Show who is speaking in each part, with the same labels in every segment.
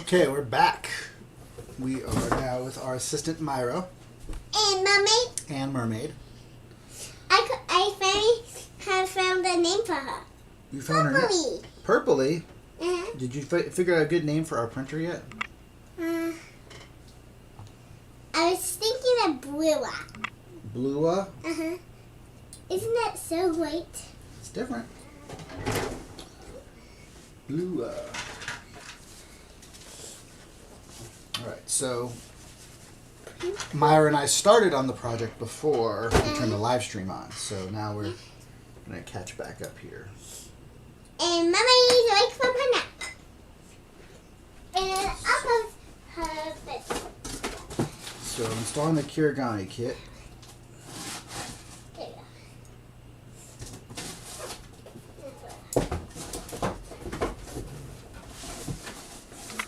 Speaker 1: Okay, we're back. We are now with our assistant Myra
Speaker 2: And Mermaid.
Speaker 1: and Mermaid.
Speaker 2: I finally have found a name for her.
Speaker 1: You found her name?
Speaker 2: Purpley.
Speaker 1: Purpley.
Speaker 2: Uh-huh.
Speaker 1: Did you figure out a good name for our printer yet?
Speaker 2: I was thinking of Blua.
Speaker 1: Blua.
Speaker 2: Uh-huh. Isn't that so great?
Speaker 1: It's different. Blua. All right, so Myra and I started on the project before we turned the live stream on, so now we're gonna catch back up here.
Speaker 2: And Mermaid awake from her nap. And up of her bed.
Speaker 1: So I'm installing the Kirigami kit.
Speaker 2: There you go.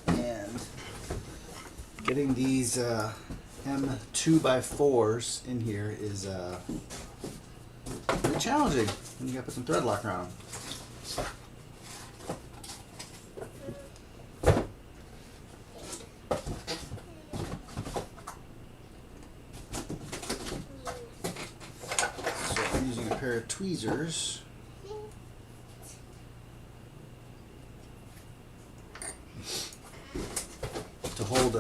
Speaker 1: And getting these M2x4s in here is pretty challenging. You gotta put some thread locker on them. So I'm using a pair of tweezers. To hold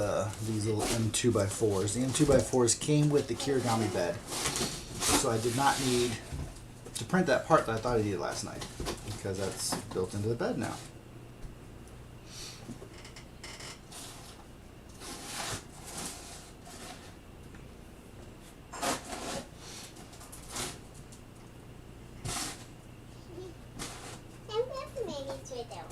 Speaker 1: these little M2x4s. The M2x4s came with the Kirigami Bed, so I did not need to print that part that I thought I needed last night, because that's built into the bed now.
Speaker 2: And Mermaid's right there.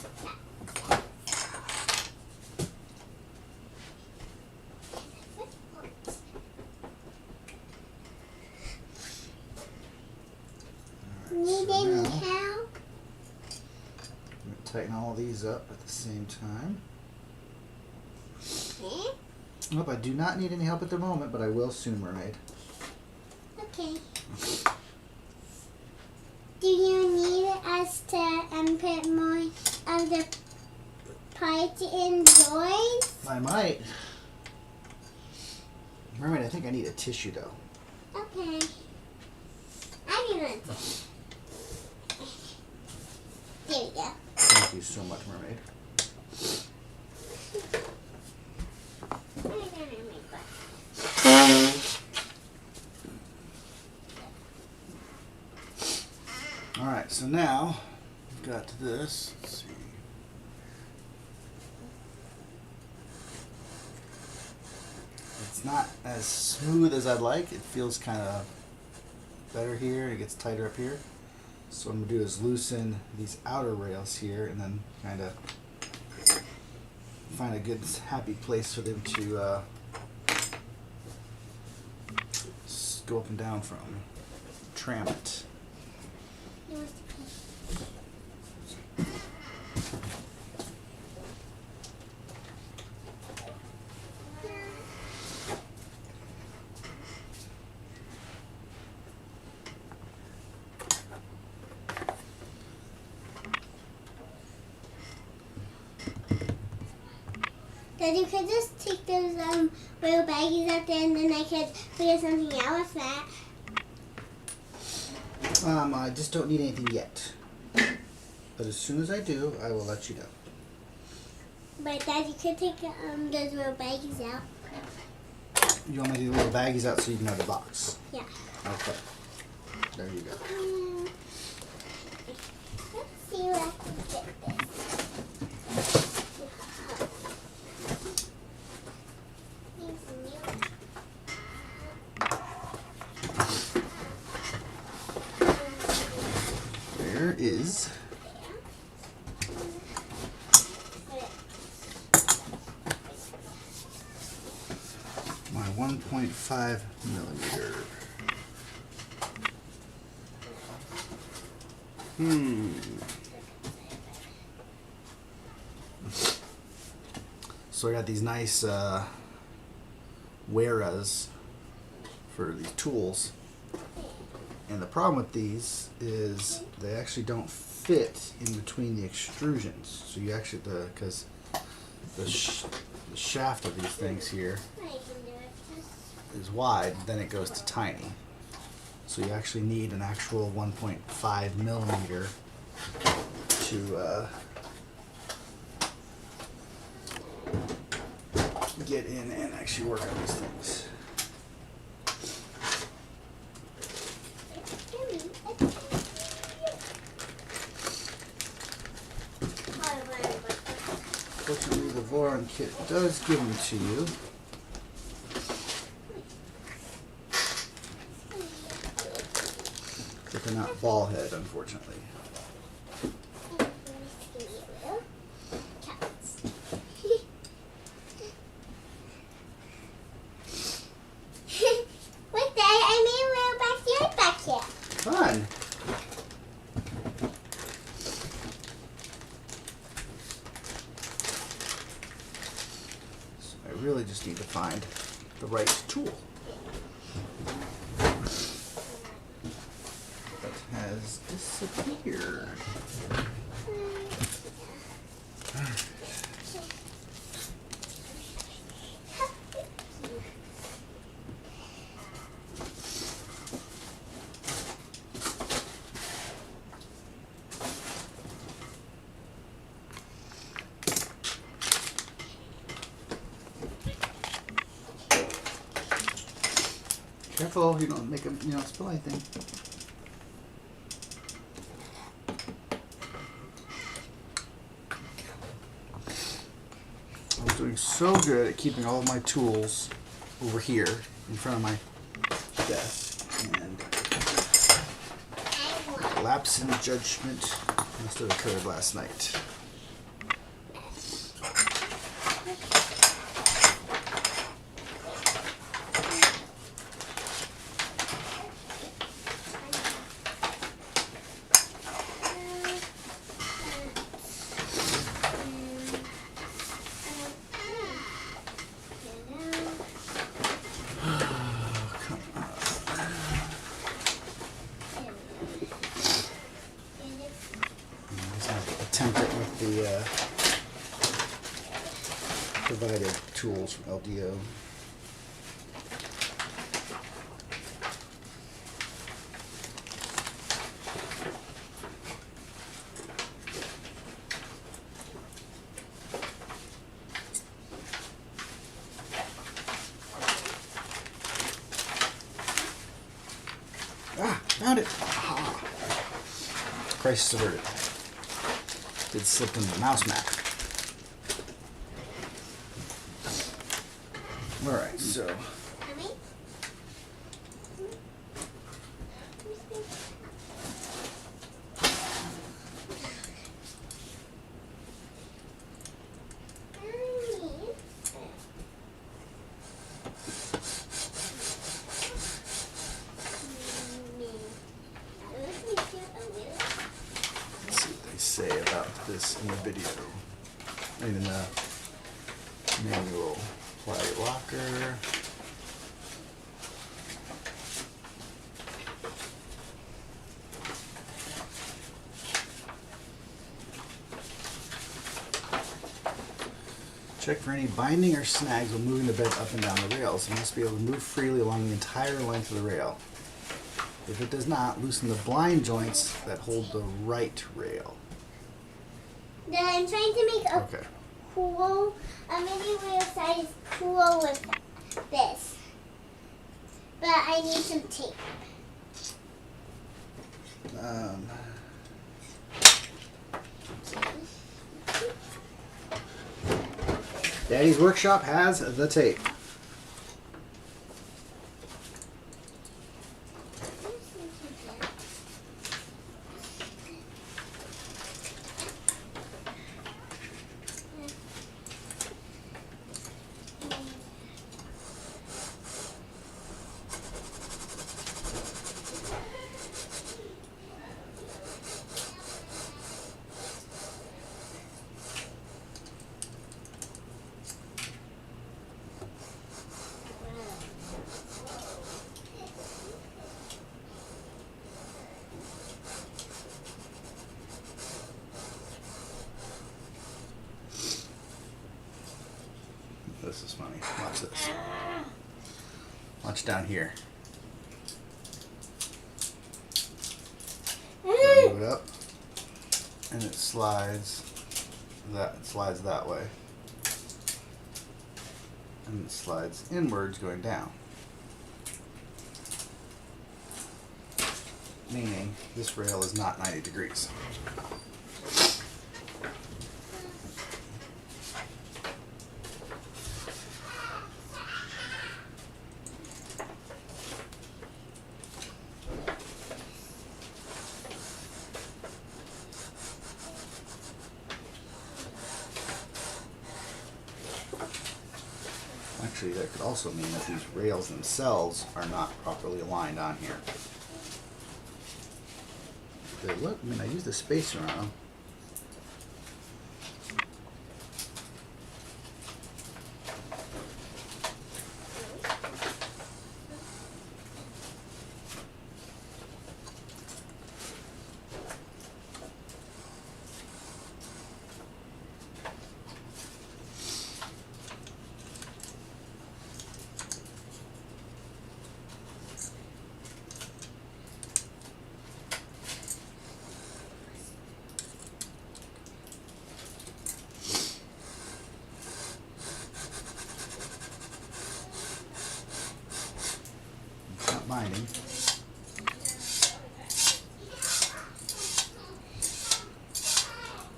Speaker 2: Need
Speaker 1: So
Speaker 2: any
Speaker 1: now,
Speaker 2: help?
Speaker 1: I'm going to tighten all these up at the same time.
Speaker 2: Eh?
Speaker 1: Nope, I do not need any help at the moment, but I will soon, Mermaid.
Speaker 2: Okay. Do you need us to put more of the parts in yours?
Speaker 1: I might. Mermaid, I think I need a tissue, though.
Speaker 2: Okay. I need one. There we go.
Speaker 1: Thank you so much, Mermaid.
Speaker 2: I'm gonna make one.
Speaker 1: Alright, so now we've got to this. Let's see. It's not as smooth as I'd like. It feels kind of better here. It gets tighter up here. So what I'm going to do is loosen these outer rails here and then kind of find a good happy place for them to go up and down from. Tram it.
Speaker 2: Dad, you could just take those little baggies out there and then I could figure something out with that.
Speaker 1: I just don't need anything yet. But as soon as I do, I will let you know.
Speaker 2: But Dad, you could take those little baggies out.
Speaker 1: You want me to do the little baggies out so you can have the box?
Speaker 2: Yeah.
Speaker 1: Okay. There you go.
Speaker 2: Let's see where I can get this.
Speaker 1: There is my 1.5 millimeter. So I got these nice Weras for these tools. And the problem with these is they actually don't fit in between the extrusions. So you actually, because the shaft of these things here
Speaker 2: I can do it.
Speaker 1: is wide, then it goes to tiny. So you actually need an actual 1.5 millimeter to get in and actually work on these things. Fortunately, the Voron kit does give them to you. But they're not ball head, unfortunately.
Speaker 2: Look, Dad, I made a little backyard back here.
Speaker 1: Fun! So I really just need to find the right tool that has disappeared. Careful, you don't make them, spill anything. I was doing so good at keeping all of my tools over here in front of my desk, and a lapse in judgment must have occurred last night. Attempt it with the provided tools from LDO. Ah, found it! Aha. Crisis averted. It slipped into the mouse map. Alright, so.
Speaker 2: Mommy?
Speaker 1: Let's see what they say about this in the video. In the manual. Apply locker. Check for any binding or snags when moving the bed up and down the rails. You must be able to move freely along the entire length of the rail. If it does not, loosen the blind joints that hold the right rail.
Speaker 2: Then I'm trying to make a
Speaker 1: Okay.
Speaker 2: a mini wheel size pool with this. But I need some tape.
Speaker 1: Daddy's Workshop has the tape. Watch this. Watch down here. Move it up, and it slides that way, and it slides inwards going down. Meaning this rail is not 90 degrees. Actually, that could also mean that these rails themselves are not properly aligned on here. Look, I mean, I use the spacer on them. Binding.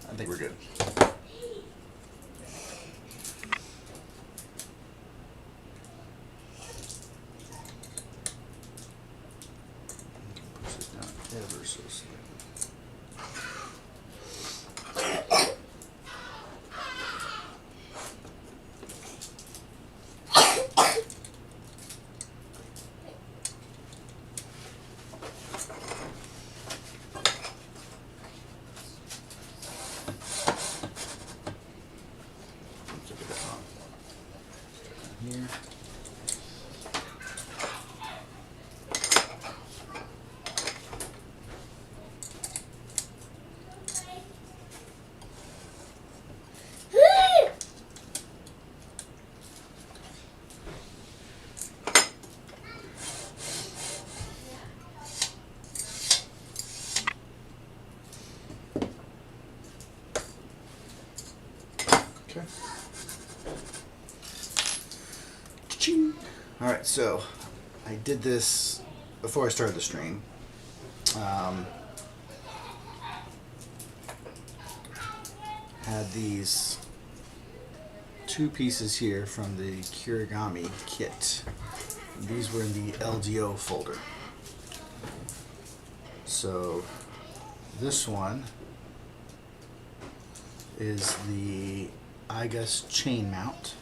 Speaker 1: I think we're good. Push this down ever so slightly. Here. Okay. All right, so I did this before I started the stream. Had these two pieces here from the Kirigami kit. These were in the LDO folder. So this one is the IGUS chain mount,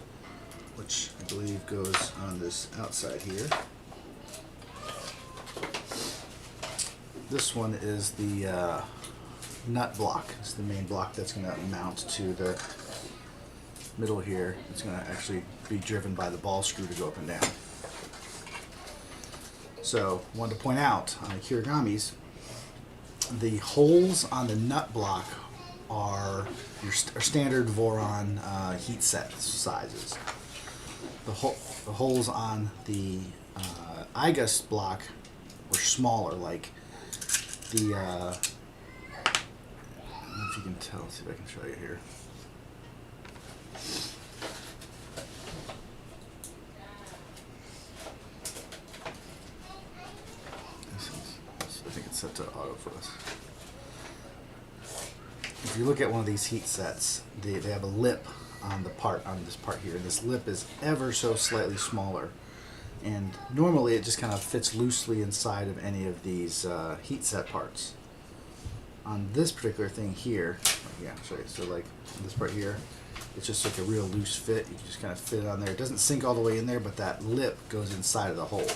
Speaker 1: which I believe goes on this outside here. This one is the nut block. It's the main block that's going to mount to the middle here. It's going to actually be driven by the ball screw to go up and down. So, wanted to point out on the Kirigamis, the holes on the nut block are your standard Voron heat set sizes. The holes on the IGUS block were smaller, like the, I don't know if you can tell, let's see if I can show you here. I think it's set to autofocus. If you look at one of these heat sets, they have a lip on the part, on this part here. This lip is ever so slightly smaller, and normally it just kind of fits loosely inside of any of these heat set parts. On this particular thing here, yeah, I'll show you. So like this part here, it's just like a real loose fit. You can just kind of fit it on there. It doesn't sink all the way in there, but that lip goes inside of the hole.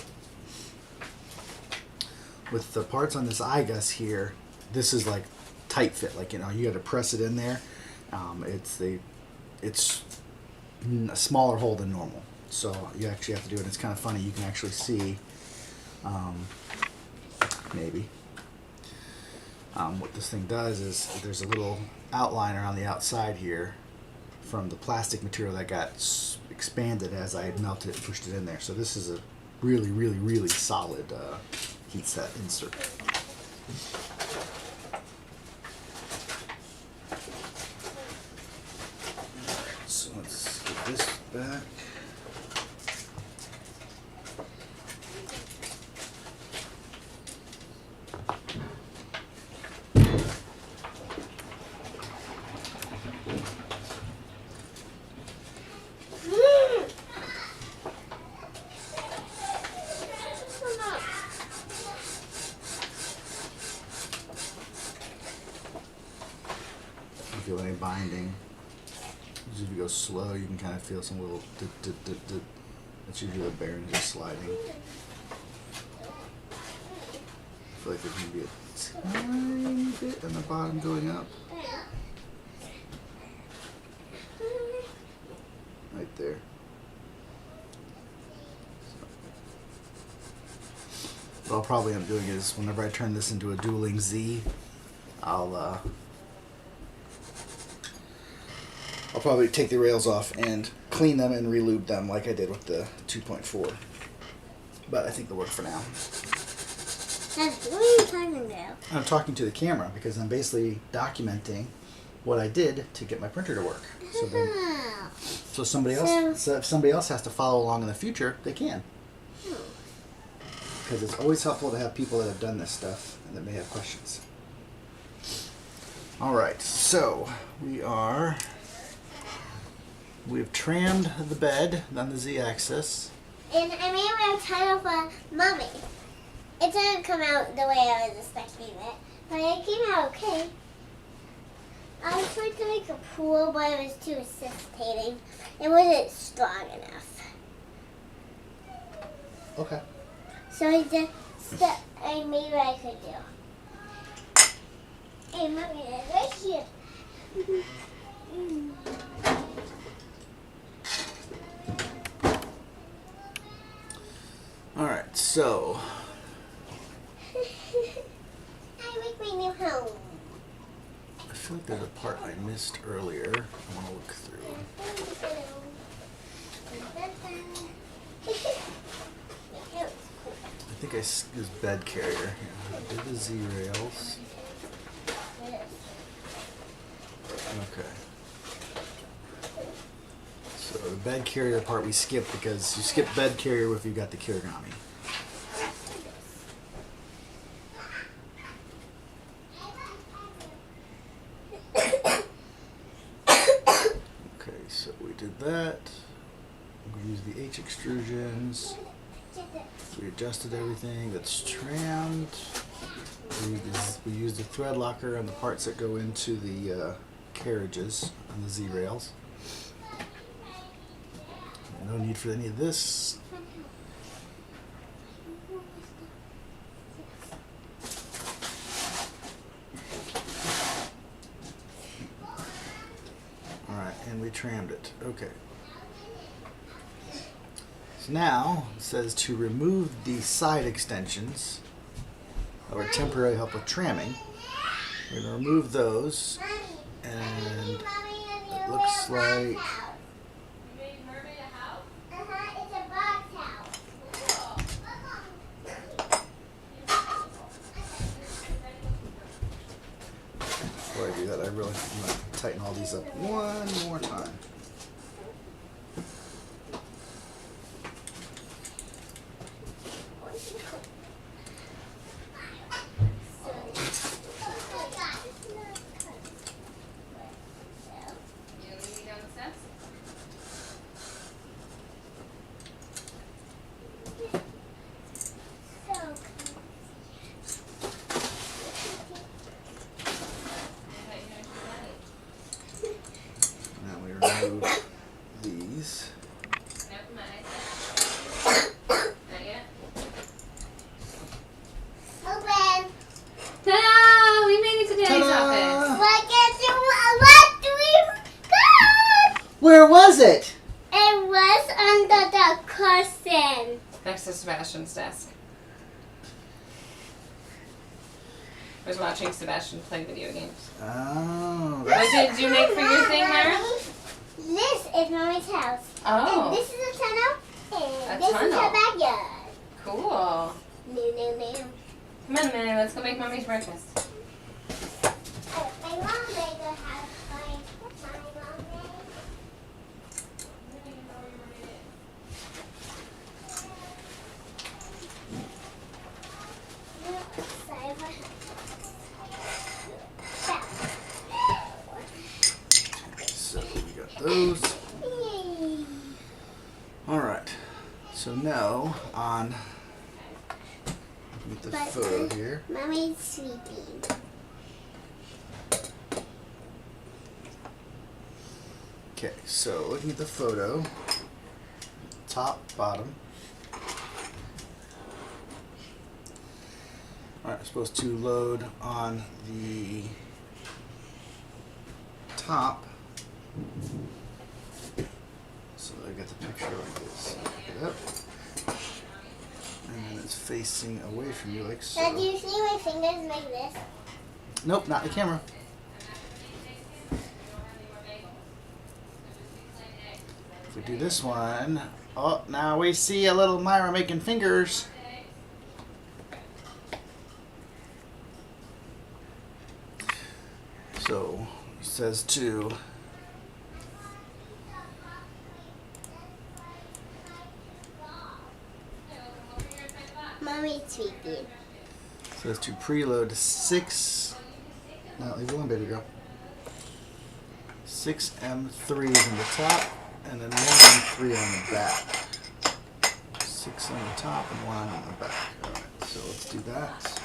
Speaker 1: With the parts on this IGUS here, this is like tight fit. Like, you know, you got to press it in there. It's a smaller hole than normal, so you actually have to do it. It's kind of funny. You can actually see, maybe. What this thing does is there's a little outline around the outside here from the plastic material that got expanded as I melted it and pushed it in there. So this is a really, really, really solid heat set insert. So let's get this back. Feel any binding. Usually if you go slow, you can kind of feel some little that's usually the bearings are sliding. I feel like there's going to be a tiny bit on the bottom going up. Right there. What I'll probably end up doing is whenever I turn this into a dueling Z, I'll probably take the rails off and clean them and relube them like I did with the 2.4. But I think they'll work for now.
Speaker 2: What are you talking about?
Speaker 1: I'm talking to the camera because I'm basically documenting what I did to get my printer to work. So somebody else, if somebody else has to follow along in the future, they can. Because it's always helpful to have people that have done this stuff and that may have questions. All right, so we've trammed the bed on the Z-axis.
Speaker 2: And I made a title for Mommy. It didn't come out the way I was expecting it, but it came out okay. I tried to make a pool, but it was too assistating. It wasn't strong enough.
Speaker 1: Okay.
Speaker 2: So I made what I could do. Hey, Mommy, it's right here.
Speaker 1: All right, so
Speaker 2: I make my new home.
Speaker 1: I feel like there's a part I missed earlier. I want to look through. I think this bed carrier. Yeah, I did the Z rails. Okay. So the bed carrier part we skipped because you skip bed carrier if you got the Kirigami. Okay, so we did that. We used the H extrusions. We adjusted everything that's trimmed. We used the thread locker on the parts that go into the carriages on the Z rails. No need for any of this. Alright, and we trimmed it. Okay. So now it says to remove the side extensions that were temporarily help with tramming. We're going to remove those, and it looks like before I do that, I really want to tighten all these up one more time. Remove these.
Speaker 2: Open.
Speaker 3: Ta-da! We made it to Daddy's
Speaker 1: Ta-da!
Speaker 3: office.
Speaker 2: What do we got?
Speaker 1: Where was it?
Speaker 2: It was under the cushion.
Speaker 3: Next to Sebastian's desk. I was watching Sebastian play video games.
Speaker 1: Oh.
Speaker 3: What did you make for your thing, Myra?
Speaker 2: This is Mommy's house.
Speaker 3: Oh.
Speaker 2: And this is a tunnel. And
Speaker 3: A
Speaker 2: this is
Speaker 3: tunnel.
Speaker 2: her backyard.
Speaker 3: Cool.
Speaker 2: No.
Speaker 3: Come on, Minnie. Let's go make Mommy's breakfast.
Speaker 2: Oh, my mom made the house. My mom made.
Speaker 1: So we got those. All right. So now on with the photo here.
Speaker 2: Mommy's sleeping.
Speaker 1: Okay, so looking at the photo, top, bottom. All right, we're supposed to load on the top. So I get the picture like this. Pick it up. And then it's facing away from you like so.
Speaker 2: Dad, do you see my fingers like this?
Speaker 1: Nope, not the camera. If we do this one, oh, now we see a little Myra making fingers. So it says to
Speaker 2: Mommy's sleeping.
Speaker 1: says to preload 6. No, leave it alone, baby girl. 6 M3s on the top, and then 1 M3 on the back. 6 on the top and 1 on the back. All right, so let's do that.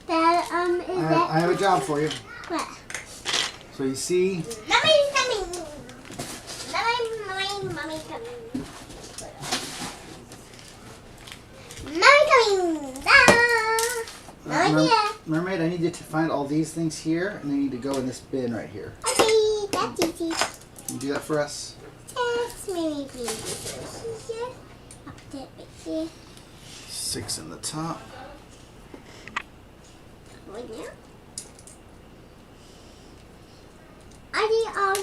Speaker 2: Dad, is that
Speaker 1: I have a job for you.
Speaker 2: what?
Speaker 1: So you see,
Speaker 2: Mommy's coming. Mommy coming. Mommy coming. Ah. Mommy here.
Speaker 1: Mermaid, I need you to find all these things here, and they need to go in this bin right here.
Speaker 2: Okay, that's easy.
Speaker 1: Can you do that for us?
Speaker 2: Yes, maybe here. Up there, right here.
Speaker 1: 6 in the top.
Speaker 2: Right now. Are they all?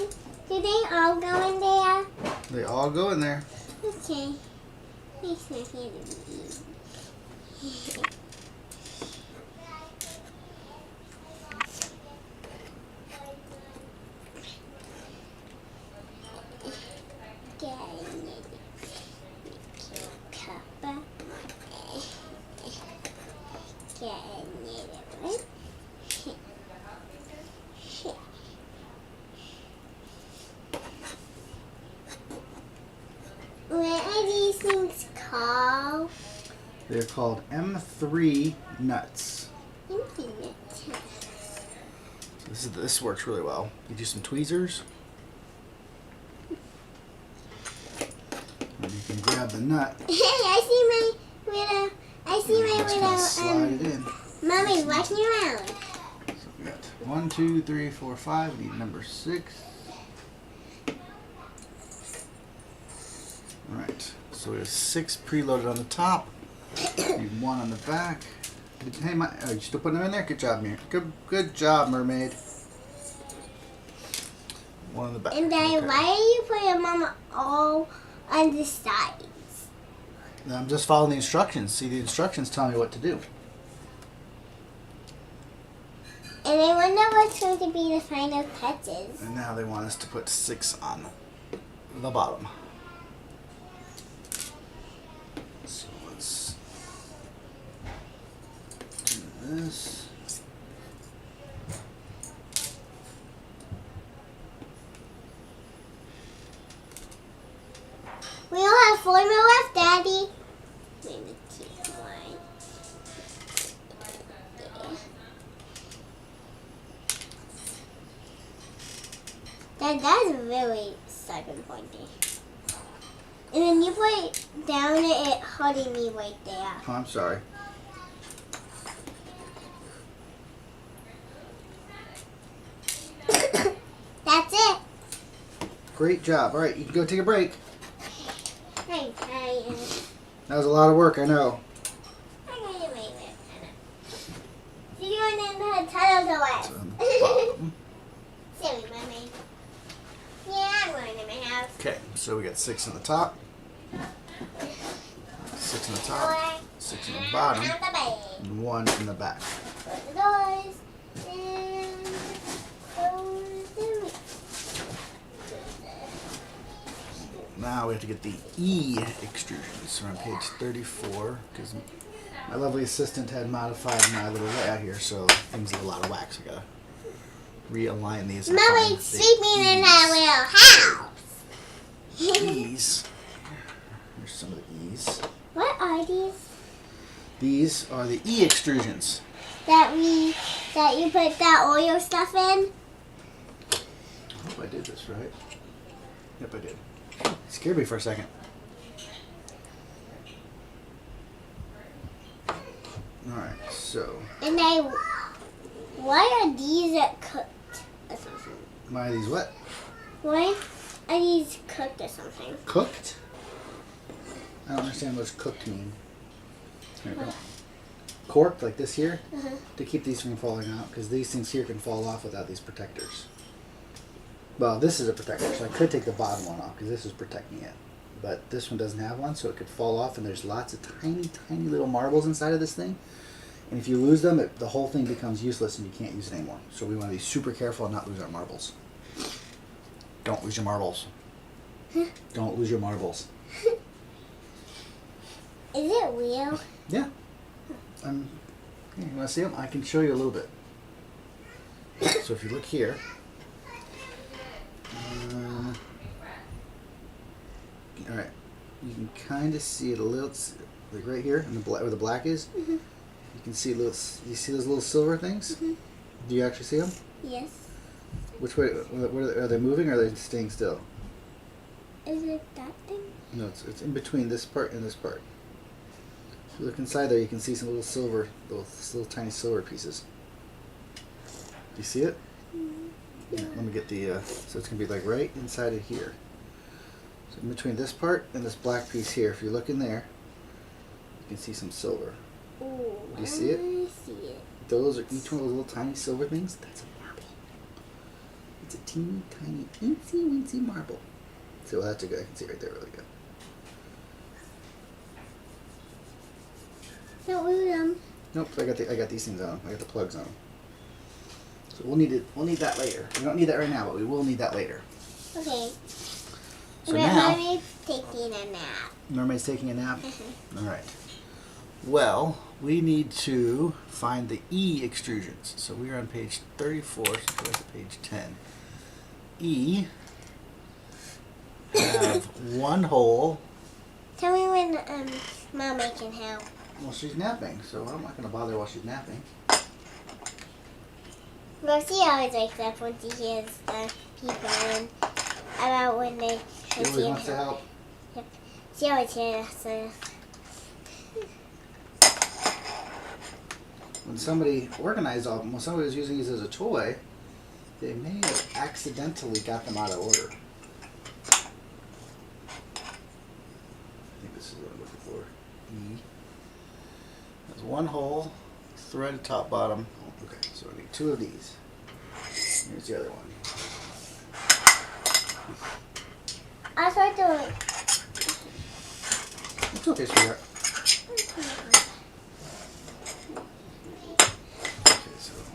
Speaker 2: Do they all go in there?
Speaker 1: They all go in there.
Speaker 2: Okay. Makes my hand easy. What are these things called?
Speaker 1: They're called M3 nuts.
Speaker 2: Infinite.
Speaker 1: This works really well. You do some tweezers. And you can grab the nut.
Speaker 2: Hey, I see my little. I see my
Speaker 1: Just gonna slide it
Speaker 2: little.
Speaker 1: in.
Speaker 2: Mommy's walking around.
Speaker 1: So we got 1, 2, 3, 4, 5. We need number 6. Alright, so we have 6 preloaded on the top. Need 1 on the back. Hey, oh, you still putting them in there? Good job, Good job, Mermaid. 1 on the back.
Speaker 2: And then
Speaker 1: Okay.
Speaker 2: why are you putting Mama all on the sides?
Speaker 1: Now I'm just following the instructions. See, the instructions tell me what to do.
Speaker 2: And I wonder what's going to be the final touches.
Speaker 1: And now they want us to put 6 on the bottom. So let's do this.
Speaker 2: We only have 4 more left, Daddy. Maybe 2 more. That's really second pointy. And then you put it down it holding me right there.
Speaker 1: Oh, I'm sorry.
Speaker 2: That's it.
Speaker 1: Great job. All right, you can go take a break.
Speaker 2: I'm tired.
Speaker 1: That was a lot of work, I know.
Speaker 2: I'm going to make it. So you're going to the tunnel to
Speaker 1: It's on the bottom.
Speaker 2: Silly mommy. Yeah, I'm going to my house.
Speaker 1: Okay, so we got 6 on the top, 6 on the top, 6 on the bottom,
Speaker 2: On the bed.
Speaker 1: and 1 in the back.
Speaker 2: Close the doors. And close the
Speaker 1: Now we have to get the E extrusions. We're on page 34 because my lovely assistant had modified my little layout here, so things are a lot of wax. I gotta realign these. and find
Speaker 2: Mommy,
Speaker 1: the
Speaker 2: sleeping in
Speaker 1: E's.
Speaker 2: that little house.
Speaker 1: E's. Here's some of the E's.
Speaker 2: What are these?
Speaker 1: These are the E extrusions.
Speaker 2: That you put that oil stuff in?
Speaker 1: I hope I did this right. Yep, I did. It scared me for a second. Alright, so.
Speaker 2: And why are these cooked or something?
Speaker 1: Why are these what?
Speaker 2: Why are these cooked or something?
Speaker 1: Cooked? I don't understand what does cooked mean. Here we go. Corked, like this here,
Speaker 2: Uh-huh.
Speaker 1: to keep these from falling out, because these things here can fall off without these protectors. Well, this is a protector, so I could take the bottom one off, because this is protecting it. But this one doesn't have one, so it could fall off, and there's lots of tiny, tiny little marbles inside of this thing. And if you lose them, the whole thing becomes useless, and you can't use it anymore. So we want to be super careful and not lose our marbles. Don't lose your marbles. Don't lose your marbles.
Speaker 2: Is it real?
Speaker 1: Yeah. Here, you want to see them? I can show you a little bit. So if you look here, all right, you can kind of see it a little, like right here, in the black, where the black is.
Speaker 2: Mm-hmm.
Speaker 1: You can see little. You see those little silver things?
Speaker 2: Mm-hmm.
Speaker 1: Do you actually see them?
Speaker 2: Yes.
Speaker 1: Which way? Are they moving, or are they staying still?
Speaker 2: Is it that thing?
Speaker 1: No, it's in between this part and this part. If you look inside there, you can see some little silver, little tiny silver pieces. Do you see it? Yeah, let me get the, so it's going to be like right inside of here. So in between this part and this black piece here, if you look in there, you can see some silver.
Speaker 2: Ooh,
Speaker 1: Do you see it?
Speaker 2: I see it.
Speaker 1: Those are each one of those little tiny silver things. That's a marble. It's a teeny tiny, teensy weensy marble. So that's a good, I can see it right there really good.
Speaker 2: Don't lose them.
Speaker 1: Nope, so I got these things on them. I got the plugs on them. So we'll need that later. We don't need that right now, but we will need that later.
Speaker 2: Okay.
Speaker 1: So now,
Speaker 2: Mommy's taking a nap.
Speaker 1: Mermaid's taking a nap? All right. Well, we need to find the E extrusions. So we are on page 34, so go to page 10. E have one hole.
Speaker 2: Tell me when Mommy can help.
Speaker 1: Well, she's napping, so I'm not going to bother while she's napping.
Speaker 2: Well, she always wakes up when she hears the people and about when they
Speaker 1: She always wants to help.
Speaker 2: Yep. She always hears us.
Speaker 1: When somebody organized all of them, when somebody was using these as a toy, they may have accidentally got them out of order. I think this is what I'm looking for. E. There's one hole, thread top, bottom. Okay, so I need 2 of these. Here's the other one.
Speaker 2: I tried to.
Speaker 1: It's okay, sweetheart. Okay, so let's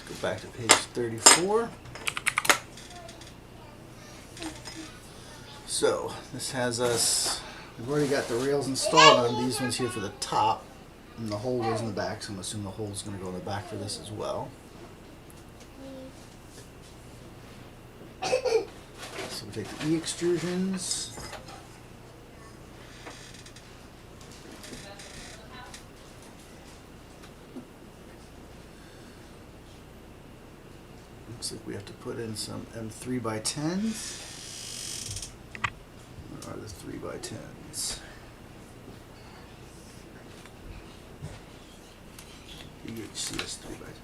Speaker 1: go back to page 34. So this has us. We've already got the rails installed on these ones here for the top, and the hole goes in the back. So I'm assuming the hole's going to go in the back for this as well. So we take the E extrusions. Looks like we have to put in some M3x10s. Where are the 3x10s? UHCS 3x10.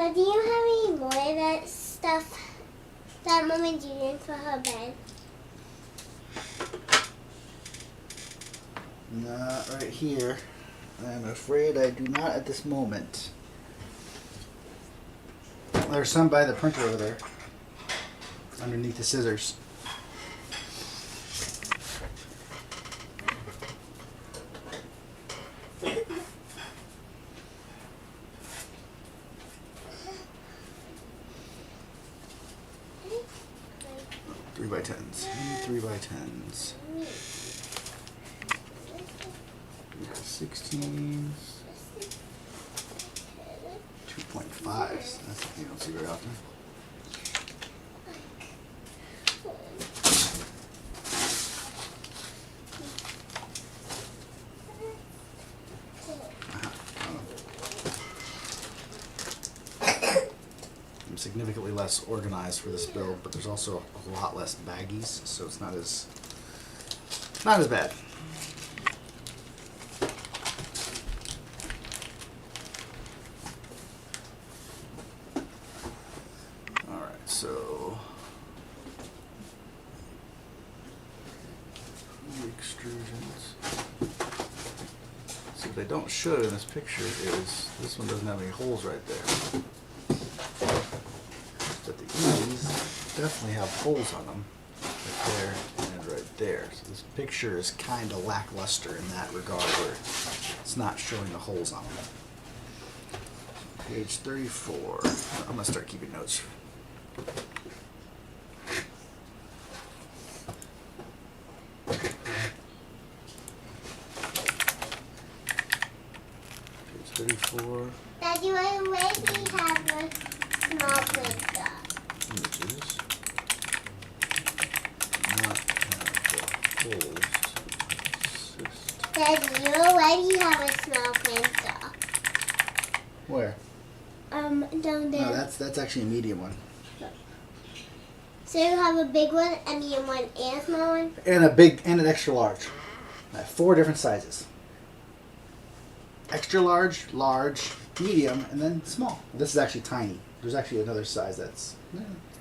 Speaker 2: Dad, do you have any more of that stuff that Mommy's using for her bed?
Speaker 1: Not right here. I'm afraid I do not at this moment. There's some by the printer over there, underneath the scissors. Three by tens. 3x10s. 3x16s. 2.5s. That's something you don't see very often. I'm significantly less organized for this build, but there's also a lot less baggies, so it's not as bad. So the extrusions. So what they don't show in this picture is this one doesn't have any holes right there. But the E's definitely have holes on them. Right there and right there. So this picture is kind of lackluster in that regard where it's not showing the holes on them. Page 34. I'm going to start keeping notes. Page 34.
Speaker 2: Dad, you already have a small printer.
Speaker 1: Images. Not have the holes to assist.
Speaker 2: Dad, you already have a small printer.
Speaker 1: Where?
Speaker 2: Down there.
Speaker 1: No, that's actually a medium one.
Speaker 2: So you have a big one, a medium one, and a small one?
Speaker 1: And a big and an extra large. I have 4 different sizes. Extra large, large, medium, and then small. This is actually tiny. There's actually another size that's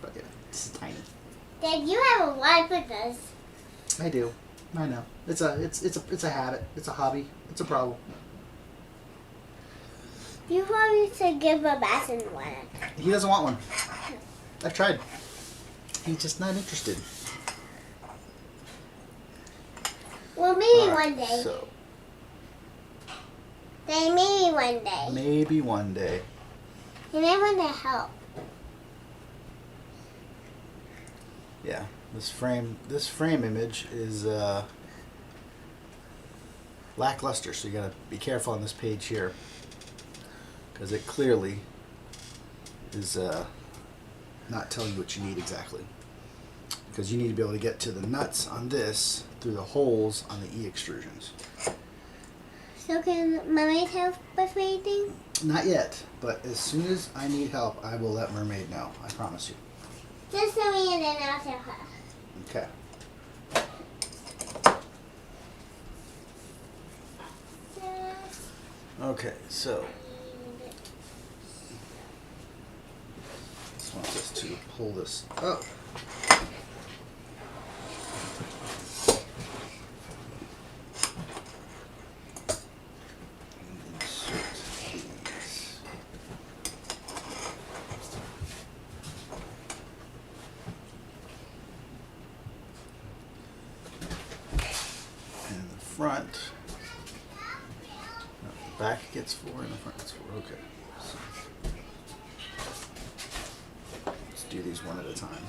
Speaker 1: but yeah, this is tiny.
Speaker 2: Dad, you have a lot of printers.
Speaker 1: I do. I know. It's a habit. It's a hobby. It's a problem.
Speaker 2: You probably should give a Bassin one.
Speaker 1: He doesn't want one. I've tried. He's just not interested.
Speaker 2: Well, maybe
Speaker 1: Alright,
Speaker 2: one day.
Speaker 1: So
Speaker 2: Then maybe one day.
Speaker 1: maybe one day.
Speaker 2: You may want to help.
Speaker 1: Yeah. This frame image is lackluster, so you gotta be careful on this page here. Because it clearly is not telling you what you need exactly. Because you need to be able to get to the nuts on this through the holes on the E extrusions.
Speaker 2: So can Mermaid help with anything?
Speaker 1: Not yet, but as soon as I need help, I will let Mermaid know. I promise you.
Speaker 2: Just so me and then I'll tell her.
Speaker 1: Okay. Okay, so just want us to pull this up. And insert these. And the front. No, the back gets 4 and the front gets 4. Okay. So let's do these one at a time.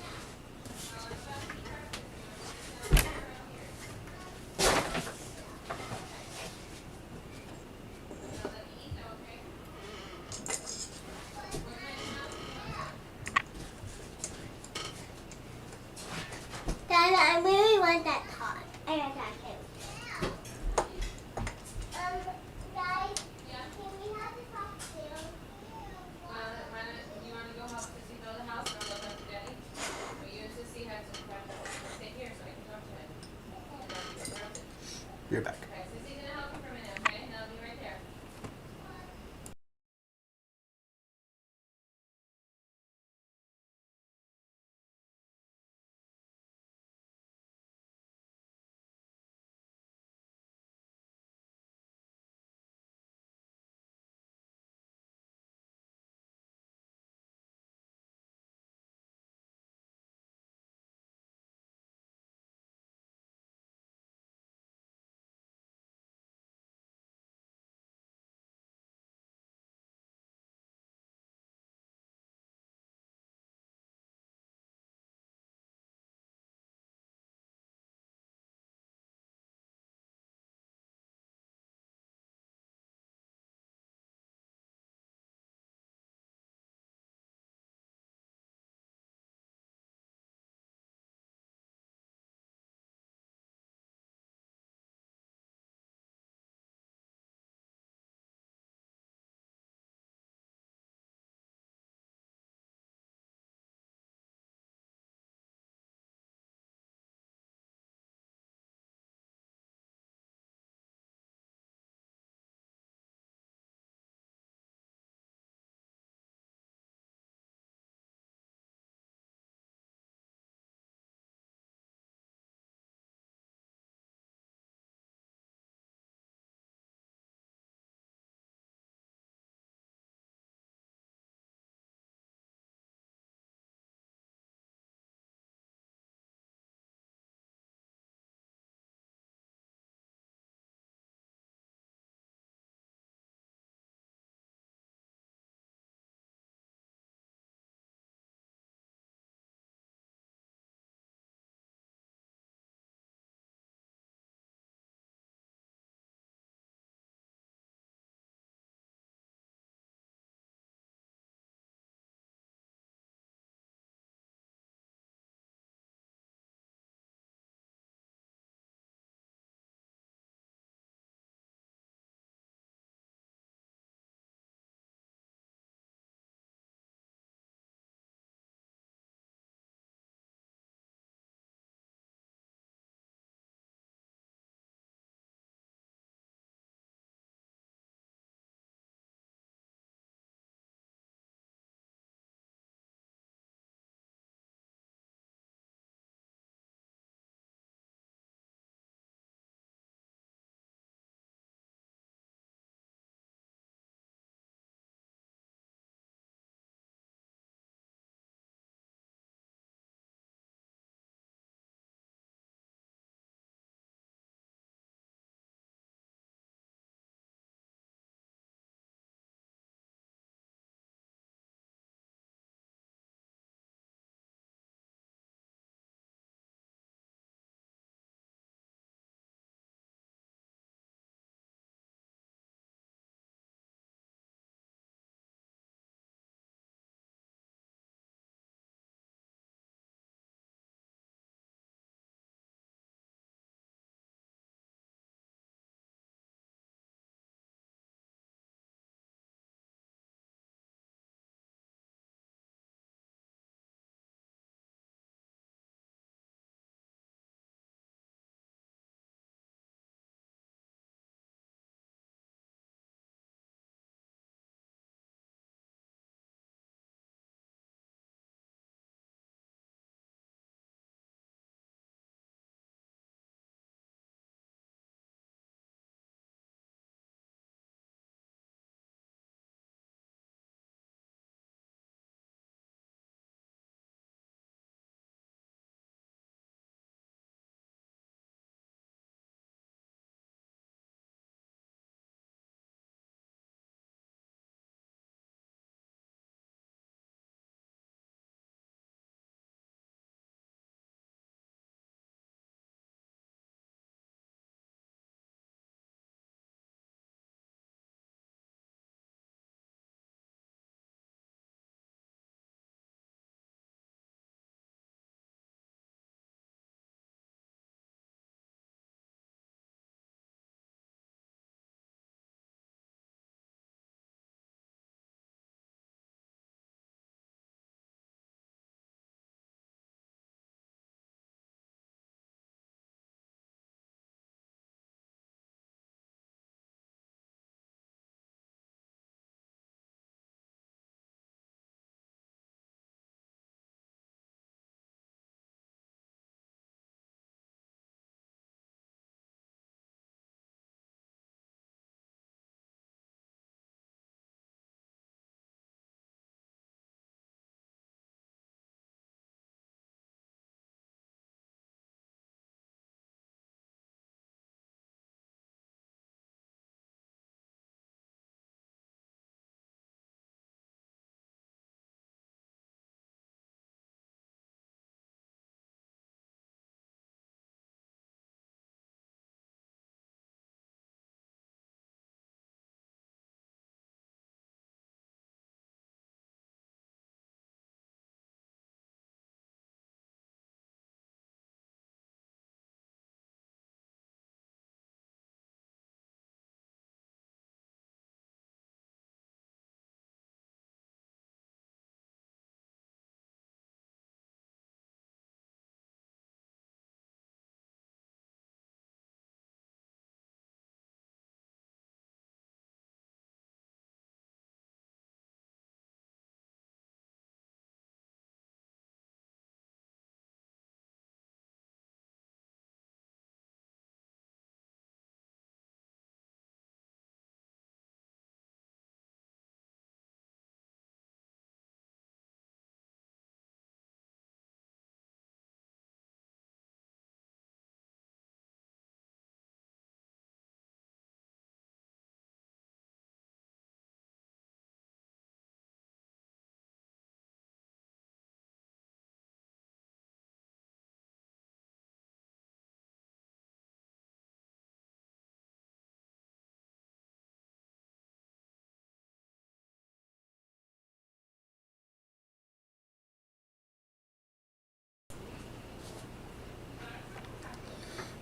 Speaker 2: Dad, I really want that talk. I got that too. Guys, can we have the talk too?
Speaker 3: You want to go help Sissy build a house or look up to Daddy? But you and Sissy have to stay here so I can talk to him. And then you get around it.
Speaker 1: You're back.
Speaker 3: Okay, Sissy's going to help you for a minute, okay? And I'll be right there.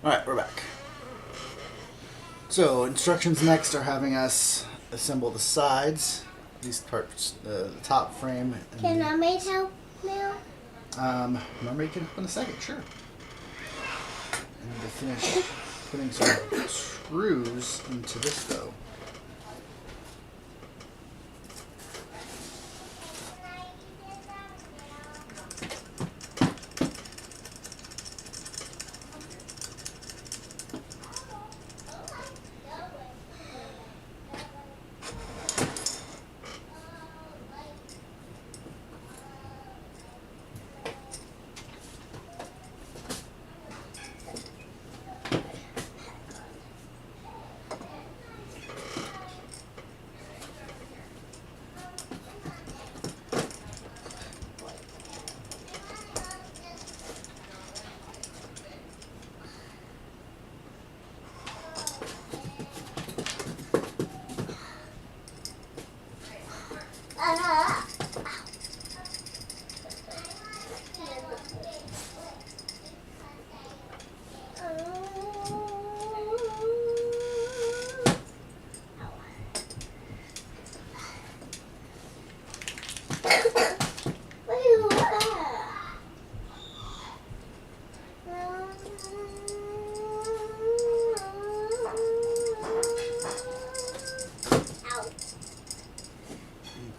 Speaker 1: Alright, we're back. So, instructions next are having us assemble the sides, these parts, the top frame. And
Speaker 2: Can Mermaid help now?
Speaker 1: Mermaid can help in a second, sure. I need to finish putting some screws into this though.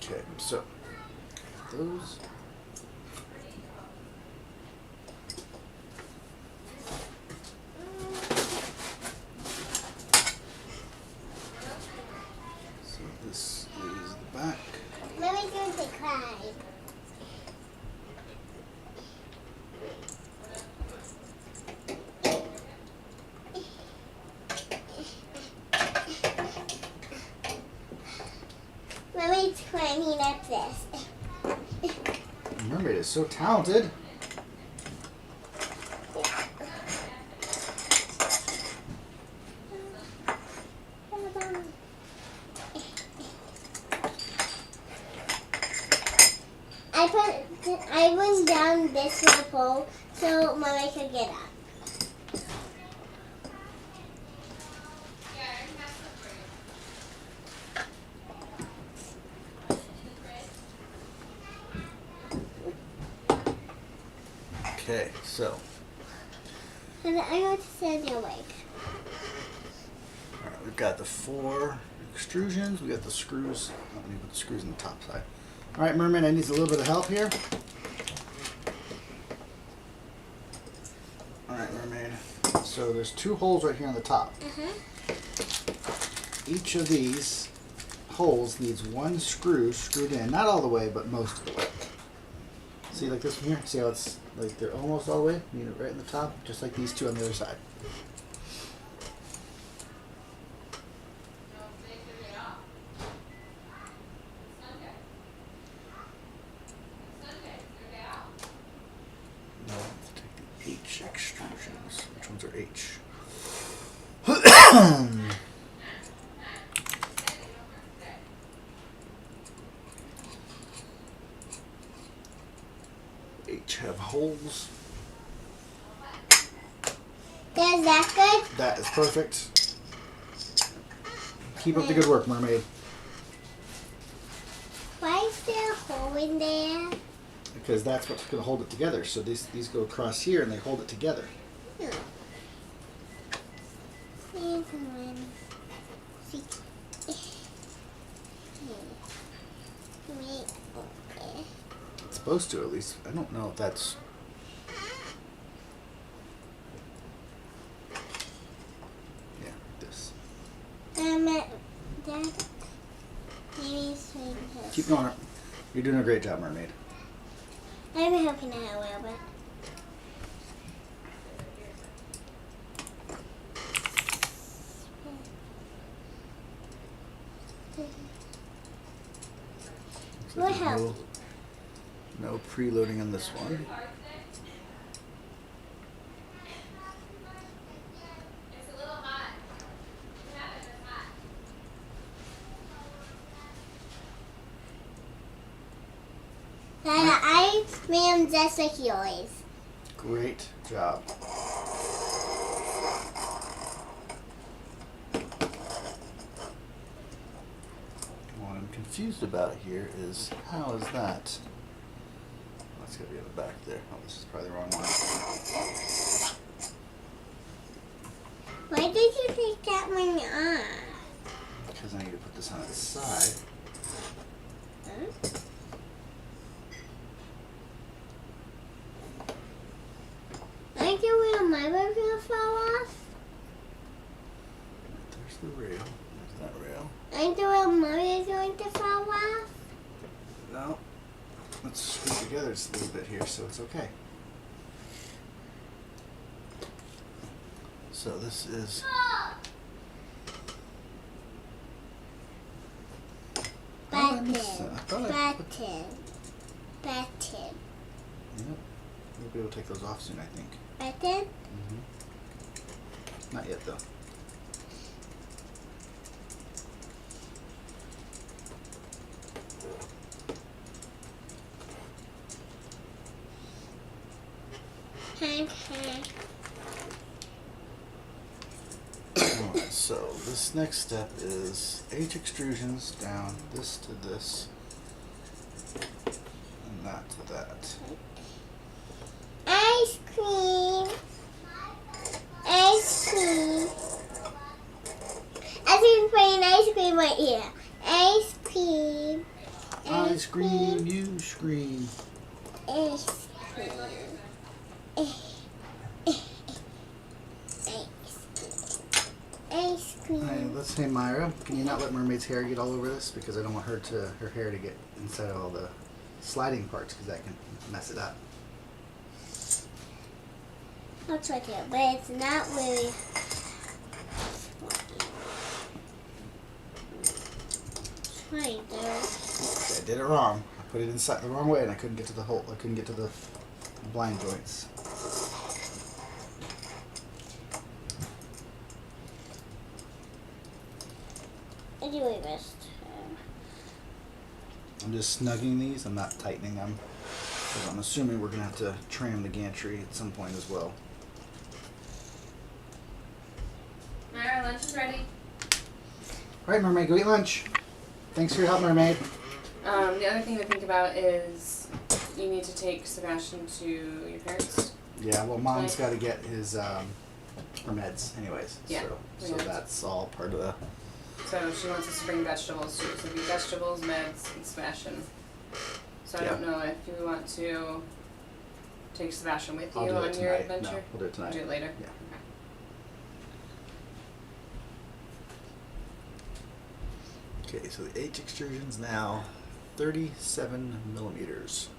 Speaker 1: Okay, so those. So this is the back.
Speaker 2: Mommy's going to cry. Mommy's climbing up this.
Speaker 1: Mermaid is so talented.
Speaker 2: I went down this little pole so Mommy could get up.
Speaker 1: Okay, so
Speaker 2: And I'm going to stand your leg.
Speaker 1: all right, we've got the 4 extrusions. We got the screws. Oh, let me put the screws on the top side. All right, Mermaid, I need a little bit of help here. All right, Mermaid. So there's 2 holes right here on the top. Each of these holes needs 1 screw screwed in, not all the way, but most of the way. See, like this one here? See how it's like they're almost all the way? You need it right in the top, just like these 2 on the other side. Now let's take the H extrusions. Which ones are H? H have holes.
Speaker 2: Is that good?
Speaker 1: That is perfect. Keep up the good work, Mermaid.
Speaker 2: Why is there a hole in there?
Speaker 1: Because that's what's going to hold it together. So these go across here and they hold it together. It's supposed to, at least. I don't know if that's... Yeah, this.
Speaker 2: Dad, maybe swing this.
Speaker 1: Keep going. You're doing a great job, Mermaid.
Speaker 2: I'm helping out a little bit.
Speaker 1: So
Speaker 2: What
Speaker 1: there's
Speaker 2: help?
Speaker 1: no preloading on this one.
Speaker 3: It's a little hot. You have it, it's hot.
Speaker 2: Dad, I made them just like yours.
Speaker 1: Great job. confused about here is how is that? That's gonna be in the back there. Oh, this is probably the wrong one.
Speaker 2: Why did you take that one off?
Speaker 1: Because I need to put this on its side.
Speaker 2: Huh? Aren't you where my ribs gonna fall off?
Speaker 1: There's the rail. There's that rail.
Speaker 2: Aren't you where Mommy's going to fall off?
Speaker 1: No. Let's screw it together just a little bit here so it's okay. So this is
Speaker 2: Button.
Speaker 1: Yep.
Speaker 2: Button.
Speaker 1: We'll be able to take those off soon, I think.
Speaker 2: Button?
Speaker 1: Not yet though. Alright, so this next step is H extrusions down this to this and that to that.
Speaker 2: Ice cream. Ice cream. I think putting ice cream right here. Ice cream.
Speaker 1: I scream, you scream.
Speaker 2: Ice cream. Ice cream.
Speaker 1: Hey, let's say Myra, can you not let Mermaid's hair get all over this? Because I don't want her hair to get inside all the sliding parts because that can mess it up.
Speaker 2: I'll try to, but it's not really. Trying to.
Speaker 1: Okay, I did it wrong. I put it inside the wrong way and I couldn't get to the hole. I couldn't get to the blind joints.
Speaker 2: I do my best.
Speaker 1: I'm just snugging these. I'm not tightening them. Because I'm assuming we're going to have to trim the gantry at some point as well.
Speaker 3: Myra, lunch is ready.
Speaker 1: All right, Mermaid, go eat lunch. Thanks for your help, Mermaid.
Speaker 3: The other thing to think about is you need to take Sebastian to your parents.
Speaker 1: Yeah, well, Mom's got to get his her meds anyways.
Speaker 3: Yeah.
Speaker 1: So that's all part of the...
Speaker 3: So she wants us to bring vegetables too. So it'll be vegetables, meds, and Sebastian. So I don't know if you want to take Sebastian with you
Speaker 1: I'll do it
Speaker 3: on your
Speaker 1: tonight.
Speaker 3: adventure.
Speaker 1: No, we'll do it tonight.
Speaker 3: Do it later.
Speaker 1: Yeah. Okay, so the H extrusion's now 37 millimeters.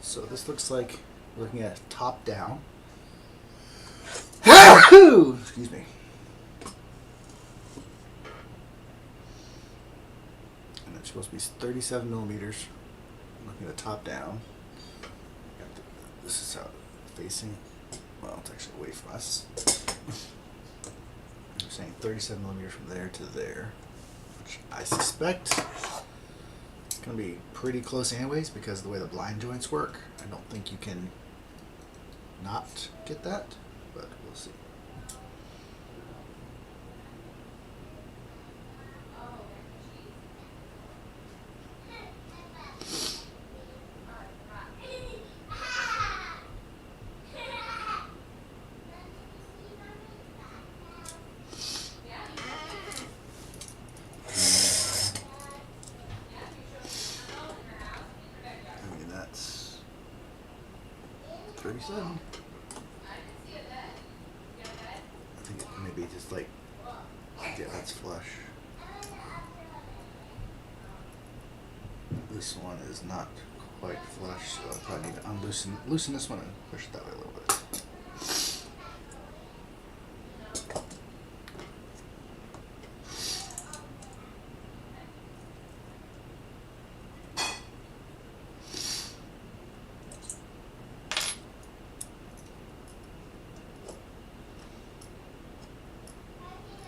Speaker 1: So this looks like we're looking at top down. Excuse me. And it's supposed to be 37 millimeters. Looking at the top down. This is how it's facing. Well, it's actually away from us. I'm saying 37 millimeters from there to there. Which I suspect it's going to be pretty close anyways because of the way the blind joints work. I don't think you can not get that, but we'll see. I mean, that's 37. I think it maybe just like, yeah, that's flush. This one is not quite flush, so I'll probably need to loosen this one and push it that way a little bit.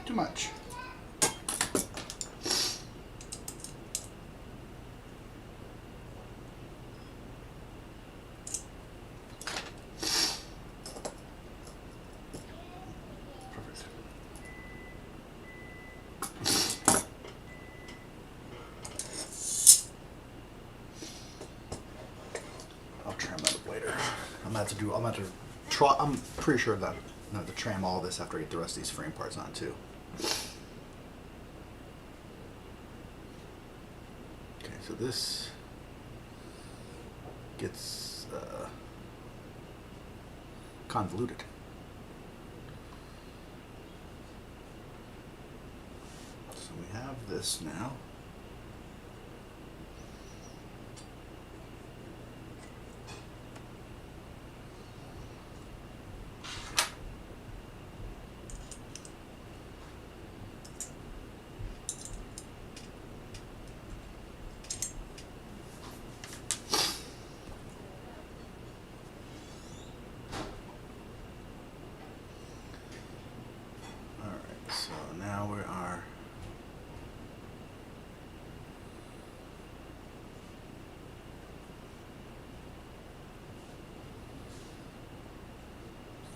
Speaker 1: Too much. Perfect. have to do. I'm gonna have to try. I'm pretty sure that I'm gonna have to tram all this after I get the rest of these frame parts on too. Okay, so this gets convoluted. So we have this now. Now we are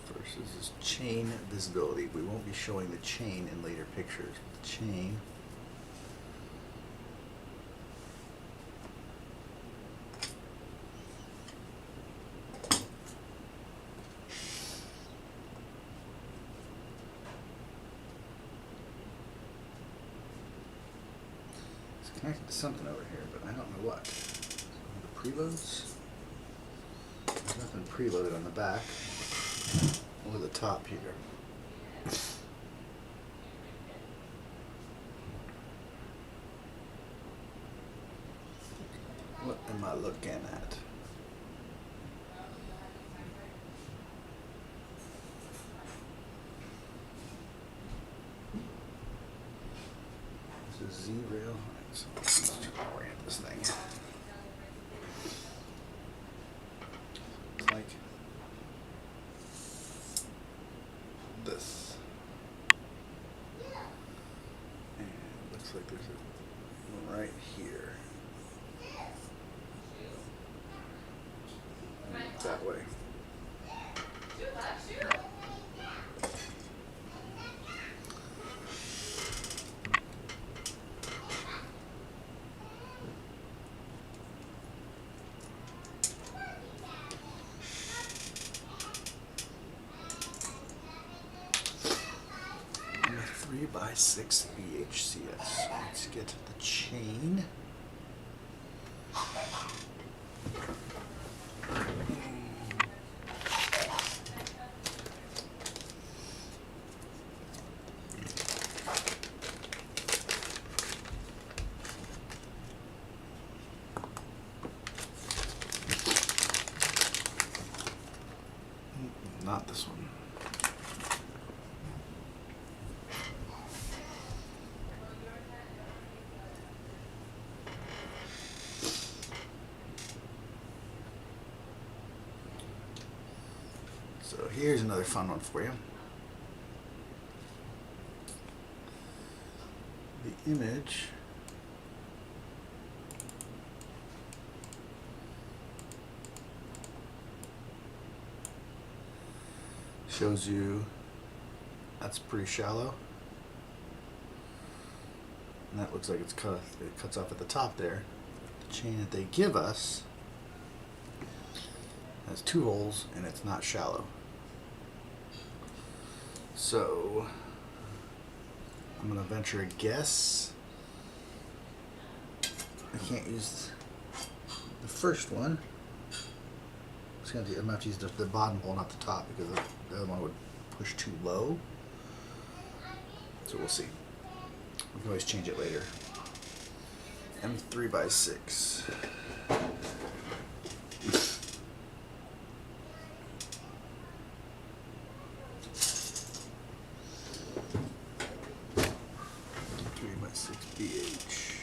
Speaker 1: first is chain visibility. We won't be showing the chain in later pictures. The chain connected to something over here, but I don't know what. The preloads? There's nothing preloaded on the back or the top here. What am I looking at? This is Z-rail. So let's orient this thing. It's like this. And it looks like there's a one right here. And that way. And a 3x6 BHCS. Let's get the chain. Not this one. So here's another fun one for you. The image shows you that's pretty shallow, and that looks like it's cut. It cuts off at the top there. The chain that they give us has 2 holes, and it's not shallow. So I'm gonna venture a guess. I can't use the first one. I'm gonna have to use the bottom hole, not the top, because the other one would push too low. So we'll see. We can always change it later. M3x6. BH.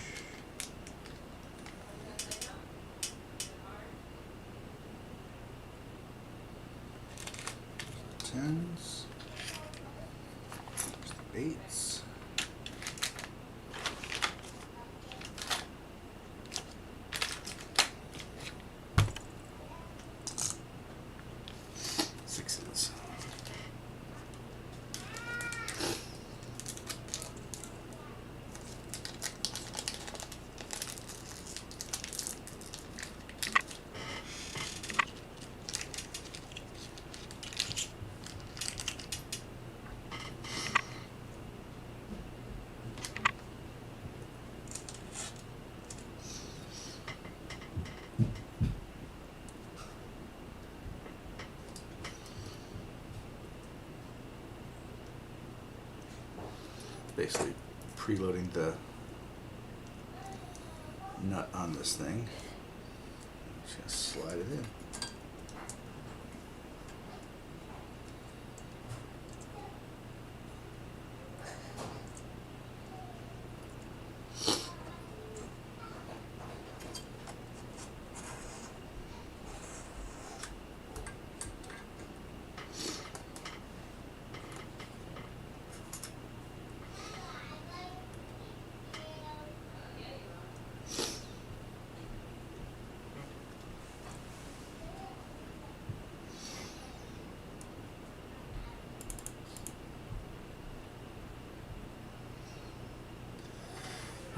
Speaker 1: Tens. Eights. Sixes. basically preloading the nut on this thing. Just gonna slide it in.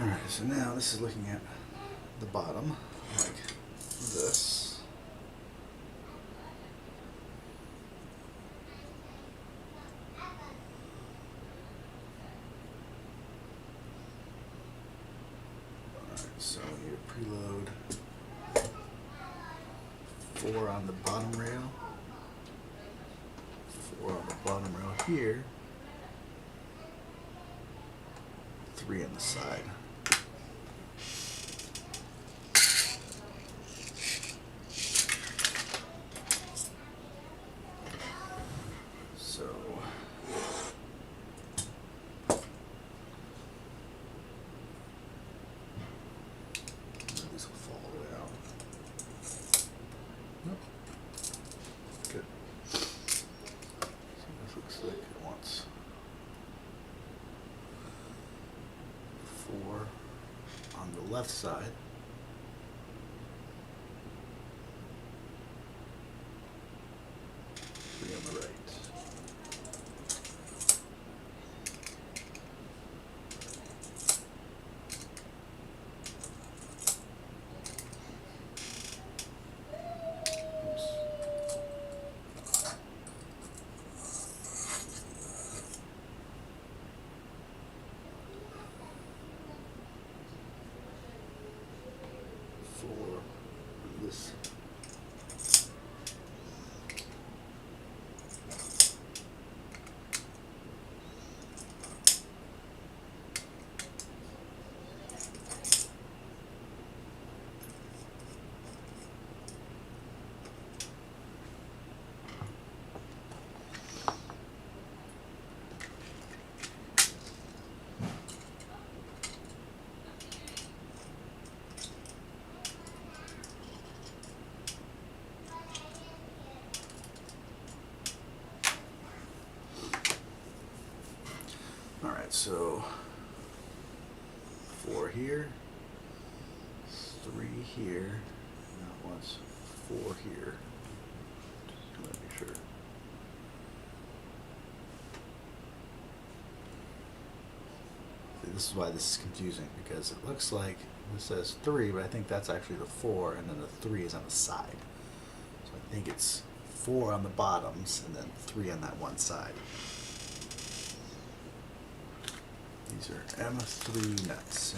Speaker 1: Alright, so now this is looking at the bottom, like this. Alright, so you preload 4 on the bottom rail, 4 on the bottom rail here, 3 on the side. So these will fall down. Nope. Good. So this looks like it wants 4 on the left side. On the right. Oops. For this. Alright, so 4 here, 3 here, and that one's 4 here. Just gonna make sure. See, this is why this is confusing, because it looks like this says 3, but I think that's actually the 4, and then the 3 is on the side. So I think it's 4 on the bottoms, and then 3 on that one side. These are M3 nuts.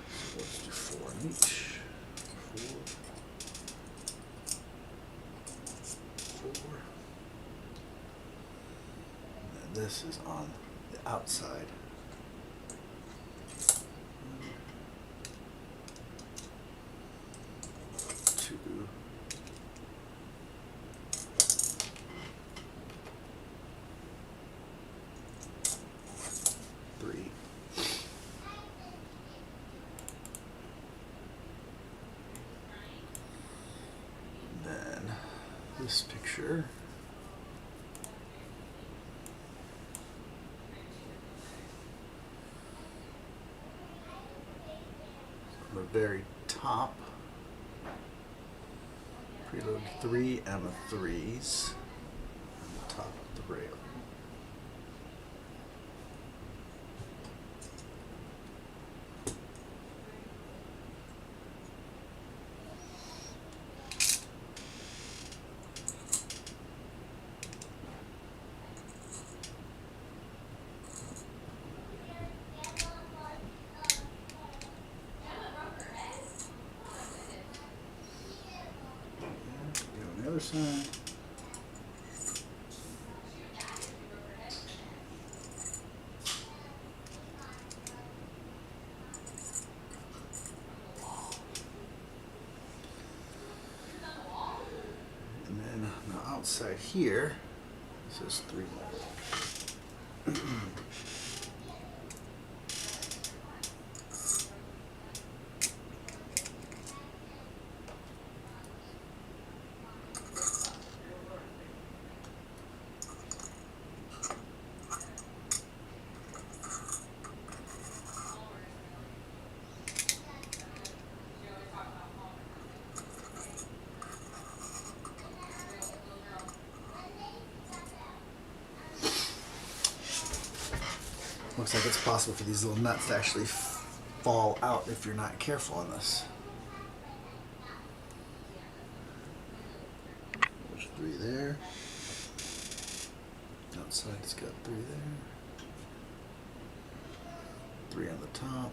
Speaker 1: So let's do 4 in each. 4. And then this is on the outside. 2. 3. And then this picture. On the very top, preload 3 M3s on the top of the rail. the other side. And then on the outside here, this is 3 more. Looks like it's possible for these little nuts to actually fall out if you're not careful on this. There's 3 there. Outside's got 3 there. 3 on the top.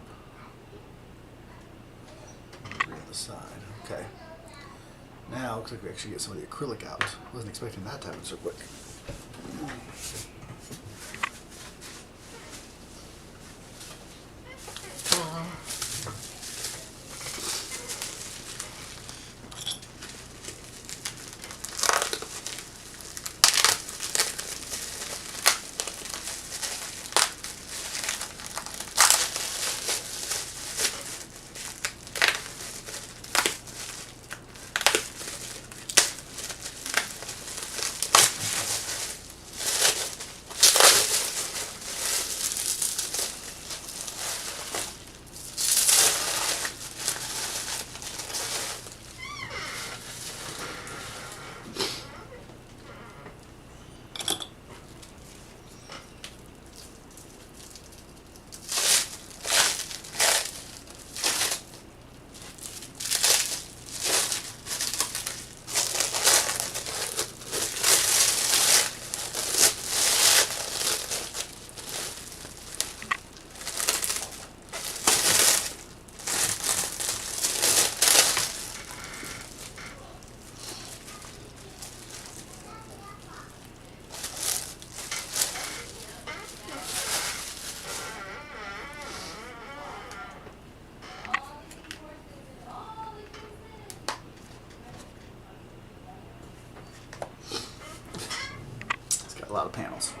Speaker 1: 3 on the side. Okay. Now looks like we actually get some of the acrylic out. Wasn't expecting that to happen so quick. A lot of panels.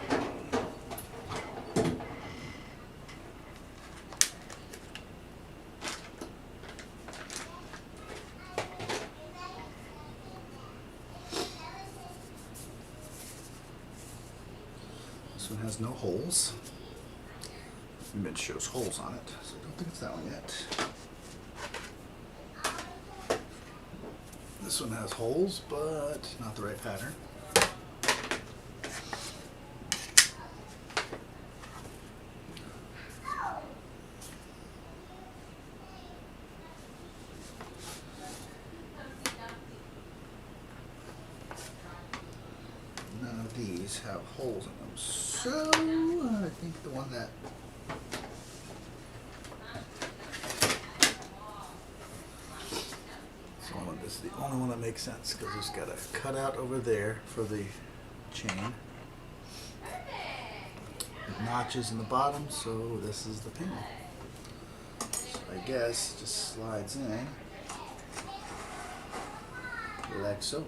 Speaker 1: This one has no holes. It shows holes on it, so I don't think it's that one yet. This one has holes, but not the right pattern. None of these have holes in them, so I think the one that this is the only one that makes sense because it's got a cutout over there for the chain, notches in the bottom, so this is the panel. So I guess it just slides in like so.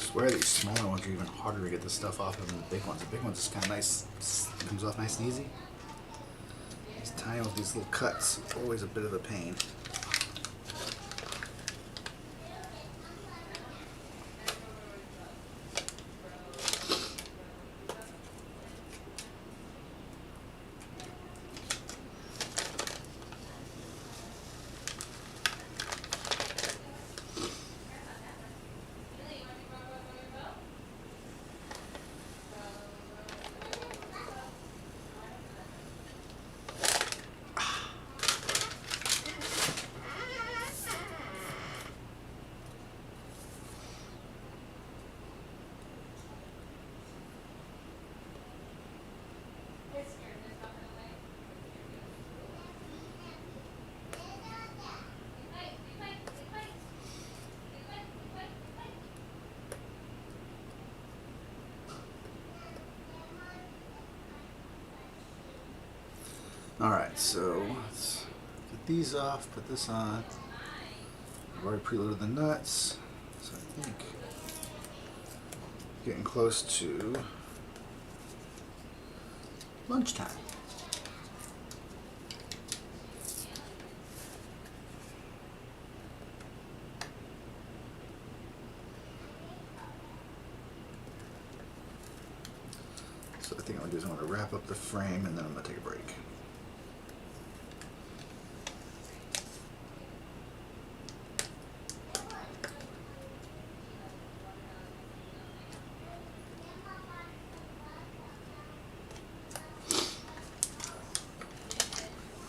Speaker 1: swear these smaller ones are even harder to get the stuff off of than the big ones. The big ones is kind of nice. It comes off nice and easy. These tiny ones, these little cuts, always a bit of a pain. Alright, so let's get these off, put this on. I've already preloaded the nuts, so I think getting close to lunchtime. So I think I'm going to do is I'm going to wrap up the frame and then I'm going to take a break.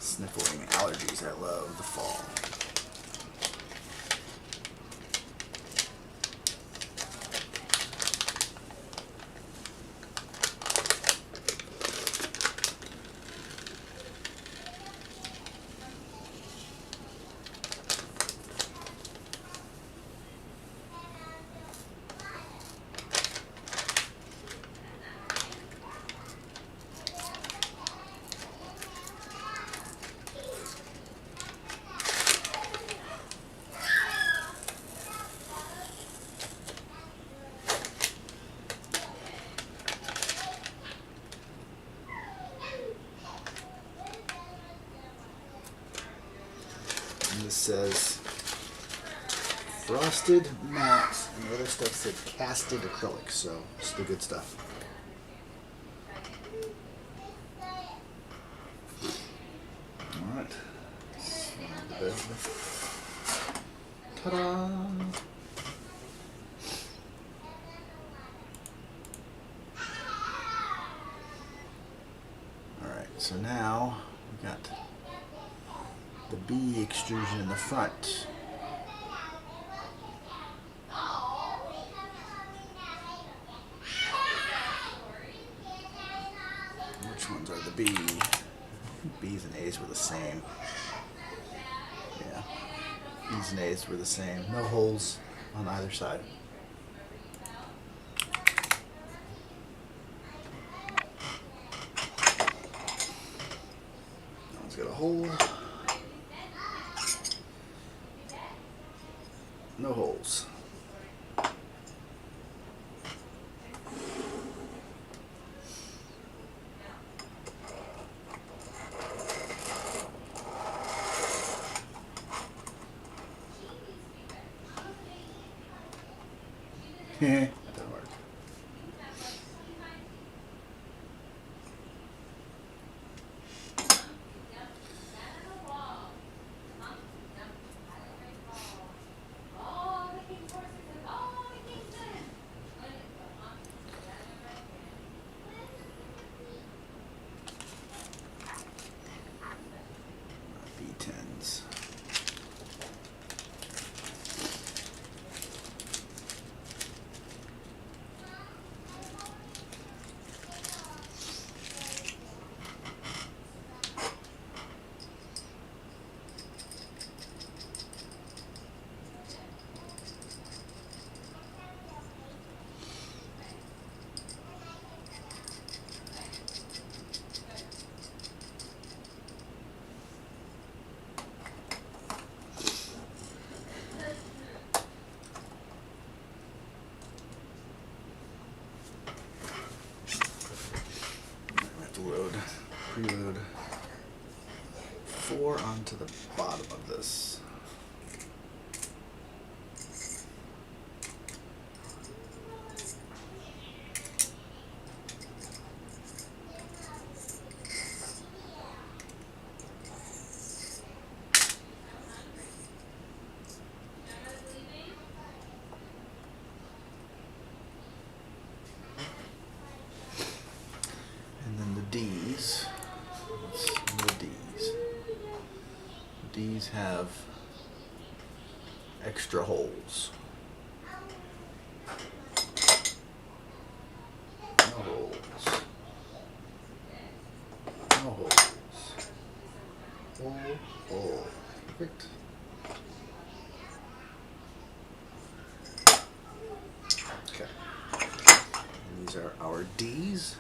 Speaker 1: Sniffling allergies. I love the fall. This says frosted matte, and the other stuff said casted acrylic, so it's the good stuff. Alright. Ta-da! Alright, so now we got the B extrusion in the front. Which ones are the B? B's and A's were the same. Yeah, B's and A's were the same. No holes on either side. That one's got a hole. No holes. That didn't work. B10s. preload 4 onto the bottom of this. And then the D's. The D's. These have extra holes. No holes. No holes. Hole, hole. Perfect. Okay. And these are our D's.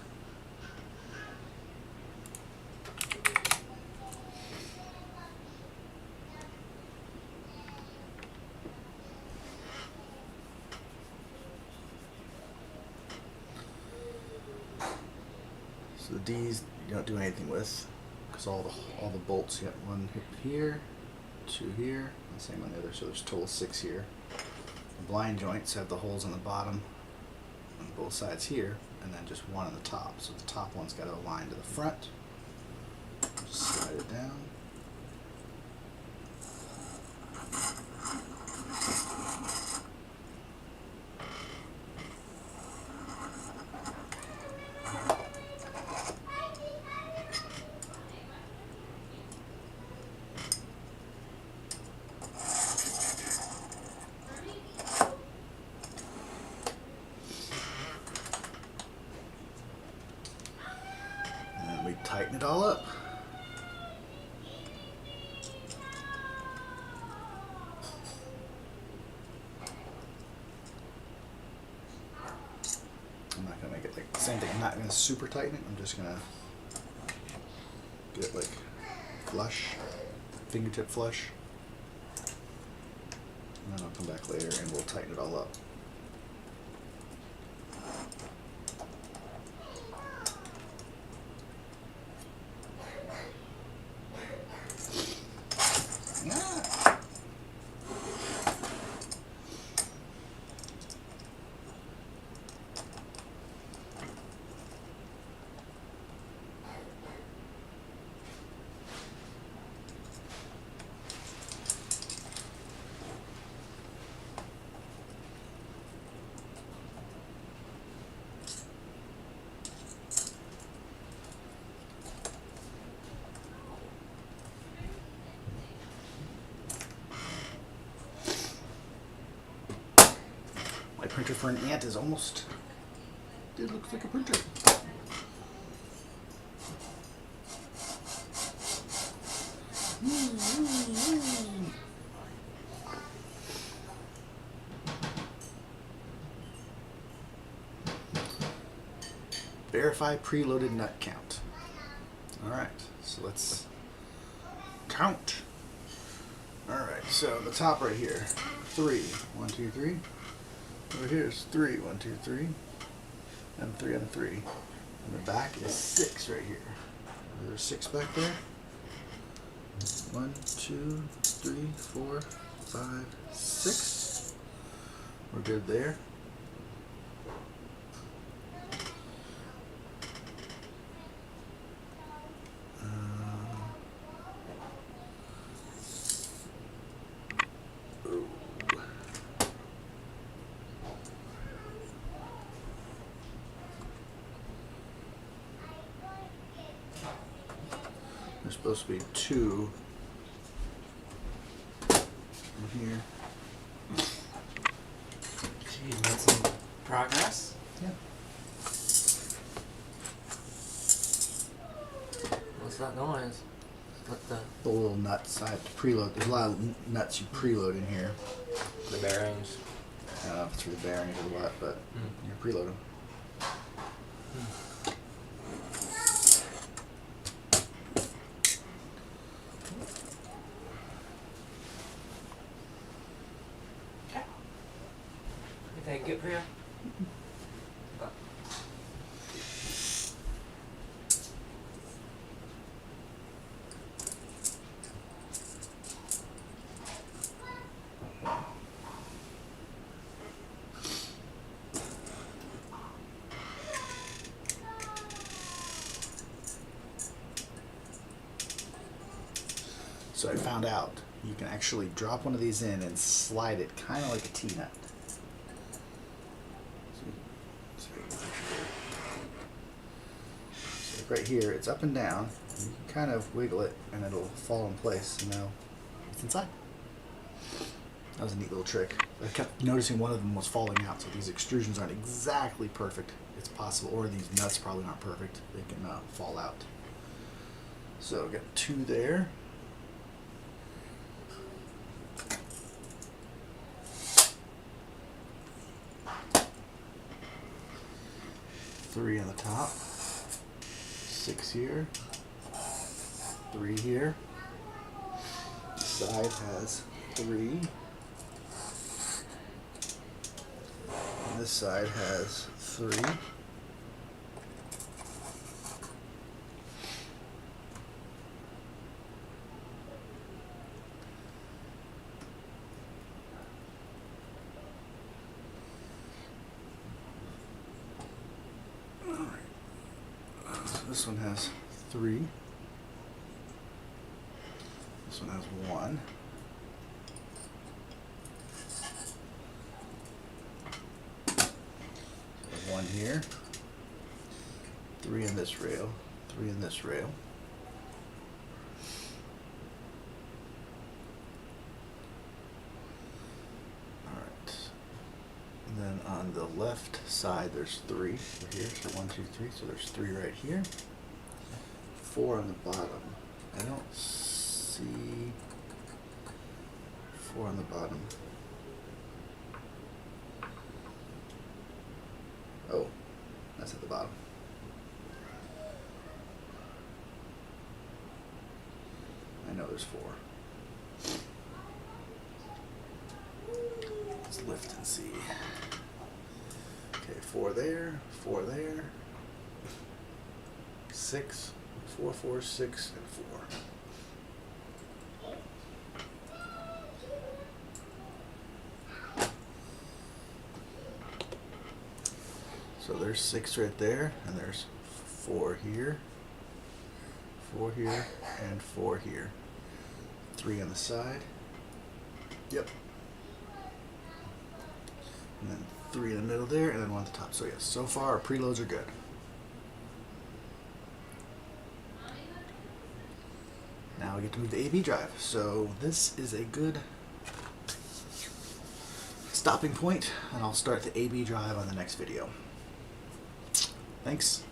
Speaker 1: So the D's you don't do anything with, because all the bolts, you got one hip here, 2 here, and same on the other. So there's a total of 6 here. The blind joints have the holes on the bottom on both sides here, and then just one on the top. So the top one's got to align to the front. Just slide it down. And we tighten it all up. I'm not gonna make it like the same thing. I'm not gonna super tighten it. I'm just gonna get it like flush, fingertip flush. And then I'll come back later and we'll tighten it all up. Yeah. My printer for an ant is almost, it looks like a printer. Verify preloaded nut count. Alright, so let's count. Alright, so the top right here, 3, 1, 2, 3. Over here is 3, 1, 2, 3, and 3 on 3. And the back is 6 right here. There's 6 back there. 1, 2, 3, 4, 5, 6. We're good there. There's supposed to be 2 in here.
Speaker 4: Gee, that's some progress.
Speaker 1: Yeah.
Speaker 4: What's that noise? What the
Speaker 1: The little nuts I have to preload. There's a lot of nuts you preload in here.
Speaker 4: bearings?
Speaker 1: I don't know if it's for the bearings or what, but you preload them.
Speaker 4: Anything good for you?
Speaker 1: So I found out you can actually drop one of these in and slide it kind of like a T-nut. So right here, it's up and down. You can kind of wiggle it and it'll fall in place. And now it's inside. That was a neat little trick. I kept noticing one of them was falling out, so these extrusions aren't exactly perfect. It's possible, or these nuts probably aren't perfect. They can fall out. So I've got 2 there. Three on the top. 6 here. 3 here. The side has 3. This side has 3. Alright. So this one has 3. This one has 1. One here, 3 in this rail, 3 in this rail. Alright. And then on the left side there's 3 here. So 1, 2, 3. So there's 3 right here. 4 on the bottom. I don't see 4 on the bottom. Oh, that's at the bottom. I know there's 4. Let's lift and see. Okay, 4 there, 4 there. 6, 4, 4, 6, and 4. So there's 6 right there, and there's 4 here, 4 here, and 4 here. 3 on the side. Yep. And then 3 in the middle there, and then 1 at the top. So yes, so far our preloads are good. Now we get to move the AB drive. So this is a good stopping point, and I'll start the AB drive on the next video. Thanks.